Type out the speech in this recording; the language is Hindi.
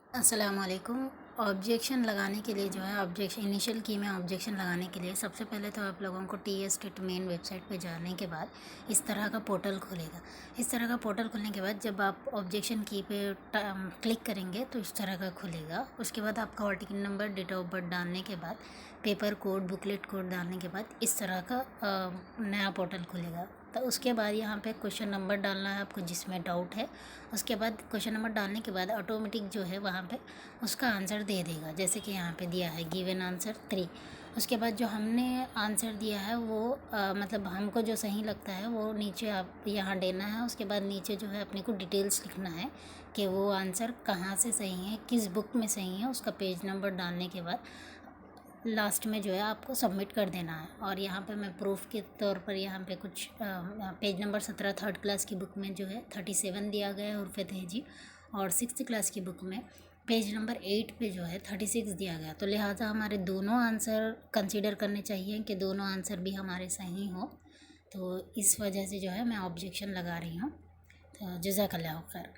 अस्सलामुअलैकुम। ऑब्जेक्शन लगाने के लिए जो है ऑब्जेक्शन इनिशियल की में ऑब्जेक्शन लगाने के लिए सबसे पहले तो आप लोगों को टी-एस-टेट मेन वेबसाइट पे जाने के बाद इस तरह का पोर्टल खुलेगा। इस तरह का पोर्टल खुलने के बाद जब आप ऑब्जेक्शन की पे क्लिक करेंगे तो इस तरह का खुलेगा। उसके बाद आपका hall ticket number, date of birth डालने के बाद पेपर कोड, बुकलेट कोड डालने के बाद इस तरह का नया पोर्टल खुलेगा। तो उसके बाद यहाँ पे क्वेश्चन नंबर डालना है आपको जिसमें डाउट है। उसके बाद क्वेश्चन नंबर डालने के बाद ऑटोमेटिक जो है वहाँ पे उसका आंसर दे देगा। जैसे कि यहाँ पे दिया है गिवन आंसर 3। उसके बाद जो हमने आंसर दिया है वो मतलब हमको जो सही लगता है वो नीचे आप यहाँ देना है। उसके बाद नीचे जो है अपने को डिटेल्स लिखना है कि वो आंसर कहाँ से सही है, किस बुक में सही है। उसका पेज नंबर डालने के बाद लास्ट में जो है आपको सबमिट कर देना है। और यहाँ पे मैं प्रूफ के तौर पर यहाँ पे कुछ पेज नंबर 17 थर्ड क्लास की बुक में जो है 37 दिया गया है उर्फ़ तहजीब, और 6th क्लास की बुक में पेज नंबर 8 पे जो है 36 दिया गया। तो लिहाजा हमारे दोनों आंसर कंसीडर करने चाहिए कि दोनों आंसर भी हमारे सही हो। तो इस वजह से जो है मैं ऑब्जेक्शन लगा रही हूँ। तो जज़ाकल्लाह खैर।